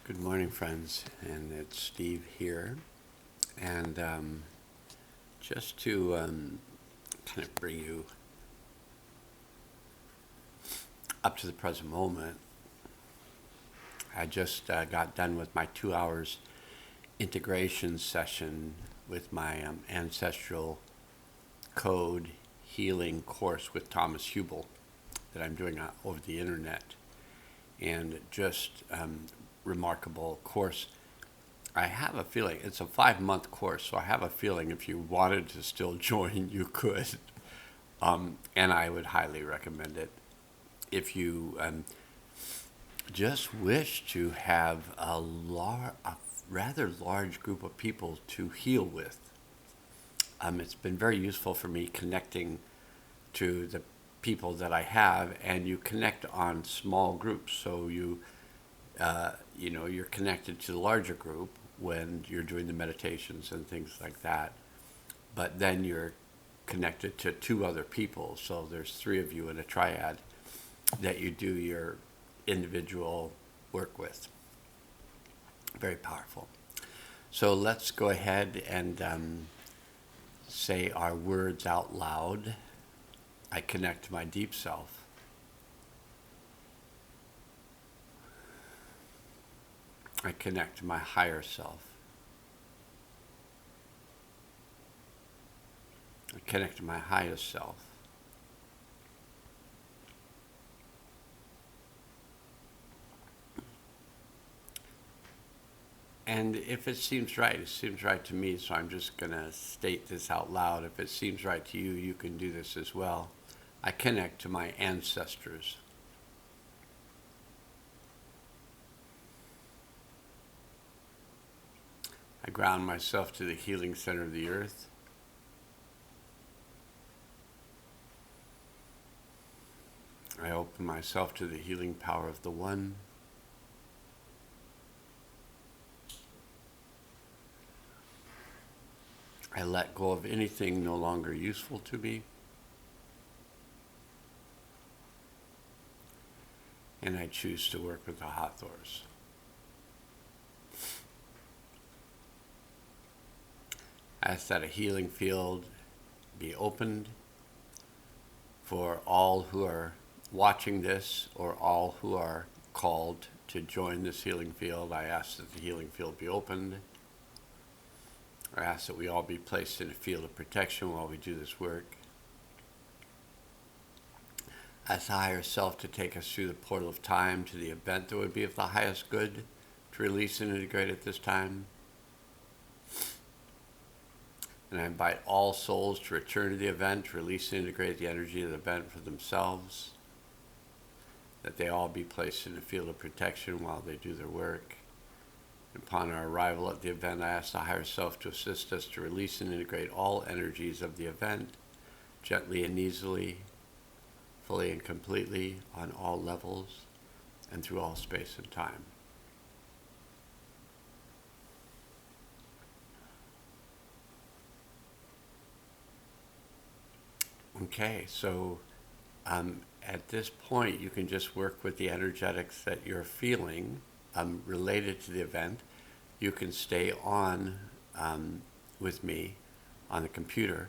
Good morning, friends, and it's Steve here. And just to kind of bring you up to the present moment, I just got done with my 2 hours integration session with my Ancestral Code Healing course with Thomas Hübl that I'm doing over the internet. And just remarkable course. I have a feeling it's a 5-month course, so I have a feeling if you wanted to still join, you could. And I would highly recommend it. If you just wish to have a rather large group of people to heal with, it's been very useful for me connecting to the people that I have, and you connect on small groups. So you're connected to the larger group when you're doing the meditations and things like that. But then you're connected to 2 other people. So there's 3 of you in a triad that you do your individual work with. Very powerful. So let's go ahead and say our words out loud. I connect to my deep self. I connect to my higher self. I connect to my highest self. And if it seems right to me, so I'm just going to state this out loud. If it seems right to you, you can do this as well. I connect to my ancestors. I ground myself to the healing center of the earth. I open myself to the healing power of the One. I let go of anything no longer useful to me. And I choose to work with the Hathors. I ask that a healing field be opened for all who are watching this or all who are called to join this healing field. I ask that the healing field be opened. I ask that we all be placed in a field of protection while we do this work. I ask the higher self to take us through the portal of time to the event that would be of the highest good, to release and integrate at this time. And I invite all souls to return to the event, to release and integrate the energy of the event for themselves, that they all be placed in a field of protection while they do their work. Upon our arrival at the event, I ask the higher self to assist us to release and integrate all energies of the event, gently and easily, fully and completely, on all levels, and through all space and time. Okay, so at this point, you can just work with the energetics that you're feeling related to the event. You can stay on with me on the computer,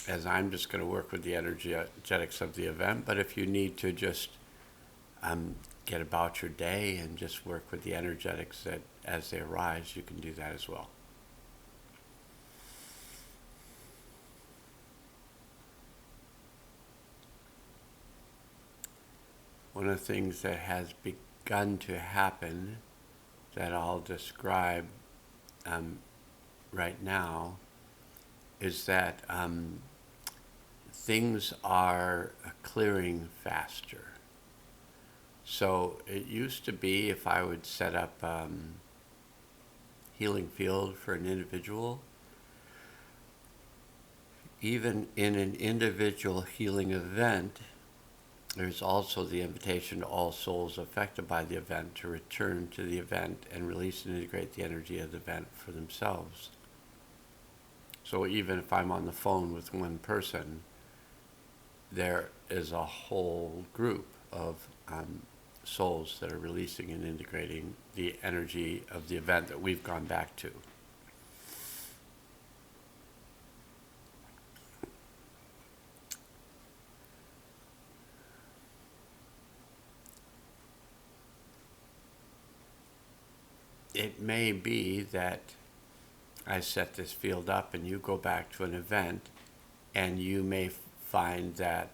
as I'm just going to work with the energetics of the event. But if you need to just get about your day and just work with the energetics that as they arise, you can do that as well. One of the things that has begun to happen that I'll describe right now is that things are clearing faster. So it used to be if I would set up healing field for an individual, even in an individual healing event, there's also the invitation to all souls affected by the event to return to the event and release and integrate the energy of the event for themselves. So even if I'm on the phone with one person, there is a whole group of souls that are releasing and integrating the energy of the event that we've gone back to. It may be that I set this field up and you go back to an event, and you may find that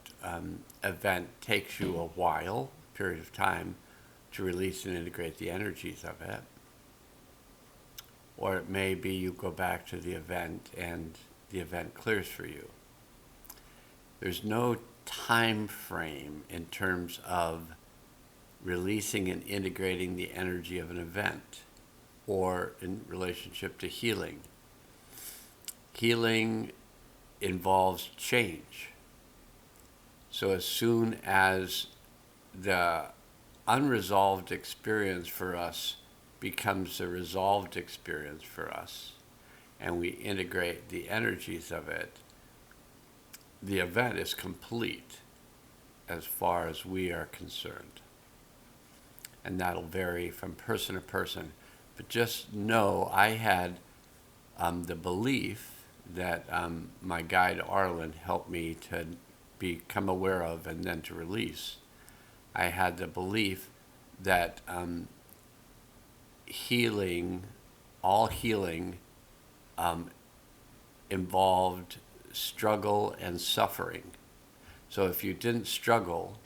event takes you a while, period of time, to release and integrate the energies of it. Or it may be you go back to the event and the event clears for you. There's no time frame in terms of releasing and integrating the energy of an event, or in relationship to healing. Healing involves change. So as soon as the unresolved experience for us becomes a resolved experience for us, and we integrate the energies of it, the event is complete as far as we are concerned. And that'll vary from person to person. But just know I had the belief that my guide Arlen helped me to become aware of and then to release. I had the belief that all healing involved struggle and suffering. So if you didn't struggle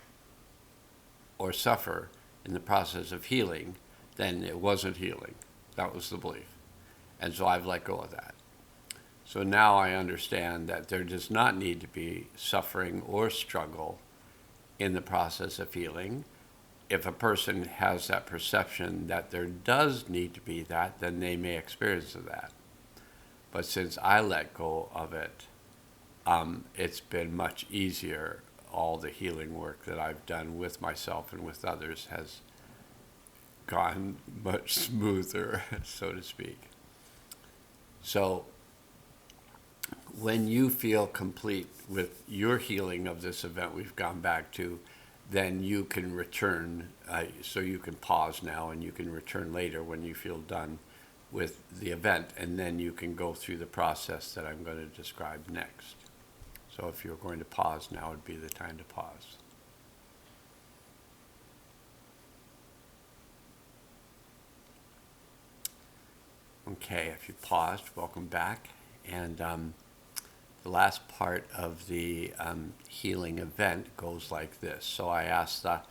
or suffer in the process of healing, then it wasn't healing. That was the belief. And so I've let go of that. So now I understand that there does not need to be suffering or struggle in the process of healing. If a person has that perception that there does need to be that, then they may experience that. But since I let go of it, it's been much easier. All the healing work that I've done with myself and with others has gone much smoother, so to speak. So when you feel complete with your healing of this event we've gone back to, then you can return. So you can pause now and you can return later when you feel done with the event, and then you can go through the process that I'm going to describe next. So if you're going to pause, now would be the time to pause. Okay, if you paused, welcome back. And the last part of the healing event goes like this. So I asked the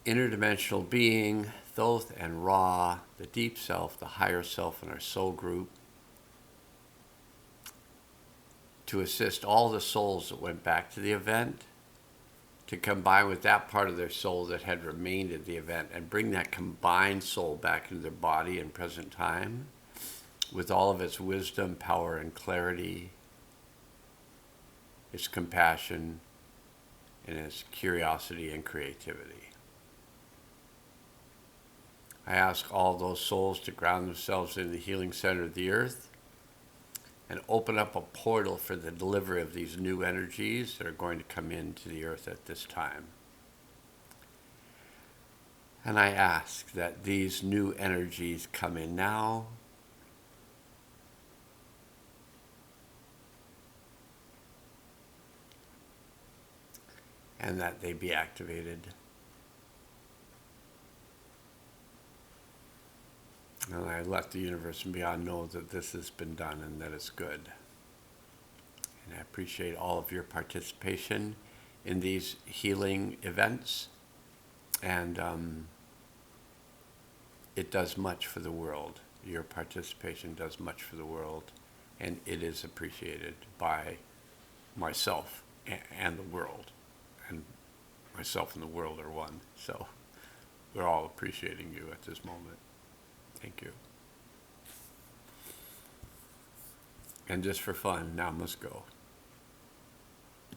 interdimensional being, Thoth and Ra, the deep self, the higher self, and our soul group, to assist all the souls that went back to the event to combine with that part of their soul that had remained at the event and bring that combined soul back into their body in present time with all of its wisdom, power, and clarity, its compassion, and its curiosity and creativity. I ask all those souls to ground themselves in the healing center of the earth and open up a portal for the delivery of these new energies that are going to come into the earth at this time. And I ask that these new energies come in now, and that they be activated. And I let the universe and beyond know that this has been done and that it's good. And I appreciate all of your participation in these healing events. And it does much for the world. Your participation does much for the world. And it is appreciated by myself and the world. And myself and the world are one. So we're all appreciating you at this moment. Thank you. And just for fun, Nowmustgo.